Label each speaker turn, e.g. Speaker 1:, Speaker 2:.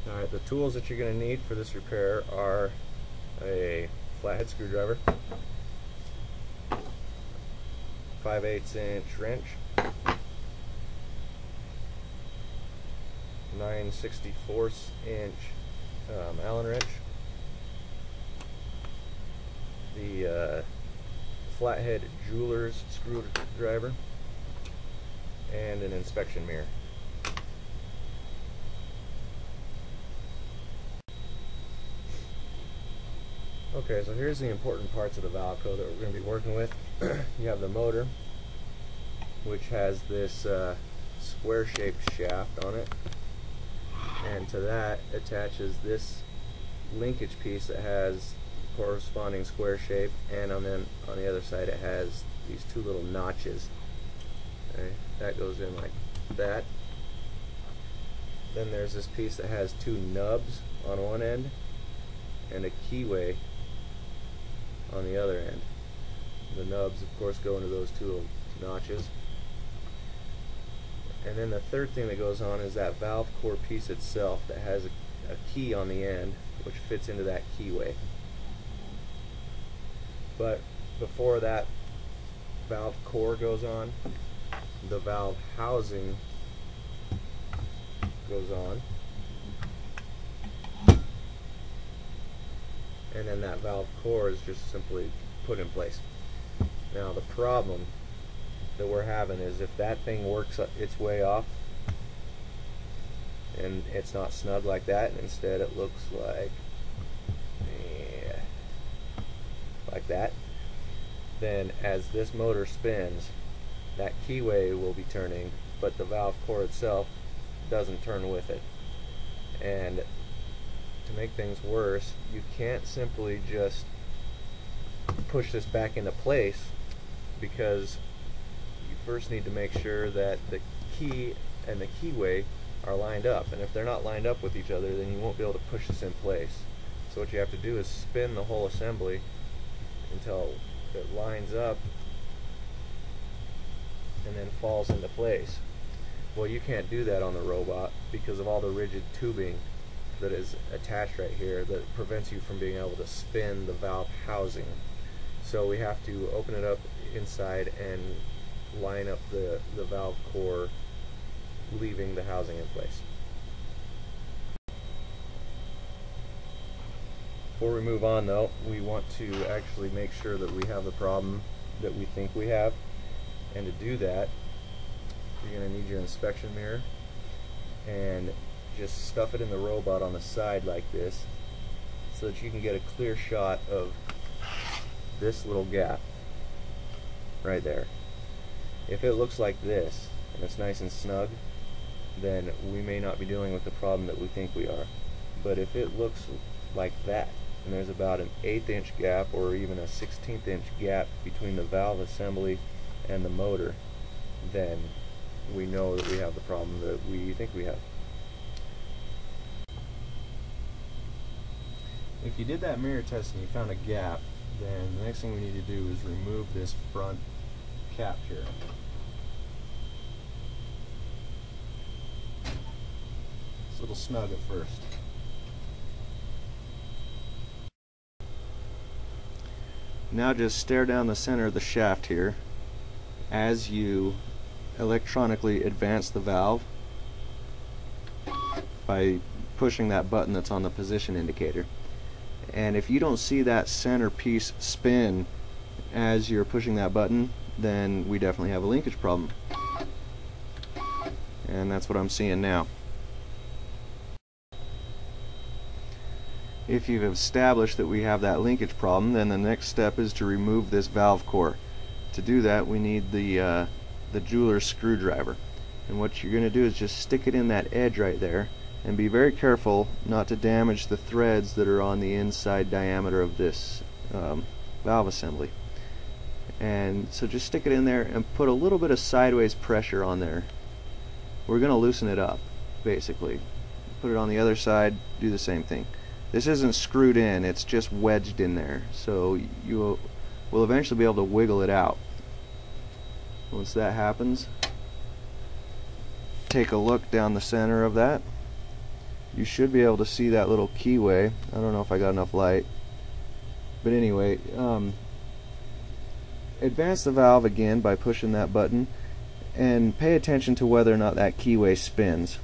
Speaker 1: Alright, the tools that you're going to need for this repair are a flathead screwdriver, 5/8 inch wrench, 9/64 inch Allen wrench, the flathead jeweler's screwdriver, and an inspection mirror. Okay, so here's the important parts of the valco that we're going to be working with. You have the motor, which has this square-shaped shaft on it, and to that attaches this linkage piece that has corresponding square shape, and then on the other side it has these two little notches. Okay, that goes in like that. Then there's this piece that has two nubs on one end and a keyway on the other end. The nubs, of course, go into those two little notches. And then the third thing that goes on is that valve core piece itself that has a key on the end which fits into that keyway. But before that valve core goes on, the valve housing goes on, and then that valve core is just simply put in place. Now the problem that we're having is if that thing works its way off and it's not snug like that, and instead it looks like that, then as this motor spins, that keyway will be turning, but the valve core itself doesn't turn with it. And to make things worse, you can't simply just push this back into place, because you first need to make sure that the key and the keyway are lined up, and if they're not lined up with each other, then you won't be able to push this in place. So what you have to do is spin the whole assembly until it lines up and then falls into place. Well, you can't do that on the robot because of all the rigid tubing that is attached right here that prevents you from being able to spin the valve housing. So we have to open it up inside and line up the valve core, leaving the housing in place. Before we move on though, we want to actually make sure that we have the problem that we think we have, and to do that you're going to need your inspection mirror, and just stuff it in the robot on the side like this so that you can get a clear shot of this little gap right there. If it looks like this and it's nice and snug, then we may not be dealing with the problem that we think we are. But if it looks like that and there's about an 1/8 inch gap or even a 1/16 inch gap between the valve assembly and the motor, then we know that we have the problem that we think we have. If you did that mirror test and you found a gap, then the next thing we need to do is remove this front cap here. It's a little snug at first. Now just stare down the center of the shaft here as you electronically advance the valve by pushing that button that's on the position indicator. And if you don't see that center piece spin as you're pushing that button, then we definitely have a linkage problem. And that's what I'm seeing now. If you've established that we have that linkage problem, then the next step is to remove this valve core. To do that, we need the jeweler's screwdriver. And what you're going to do is just stick it in that edge right there, and be very careful not to damage the threads that are on the inside diameter of this valve assembly. And so just stick it in there and put a little bit of sideways pressure on there. We're going to loosen it up, basically. Put it on the other side, do the same thing. This isn't screwed in, it's just wedged in there, so you will eventually be able to wiggle it out. Once that happens, take a look down the center of that, you should be able to see that little keyway. I don't know if I got enough light, but anyway, advance the valve again by pushing that button and pay attention to whether or not that keyway spins.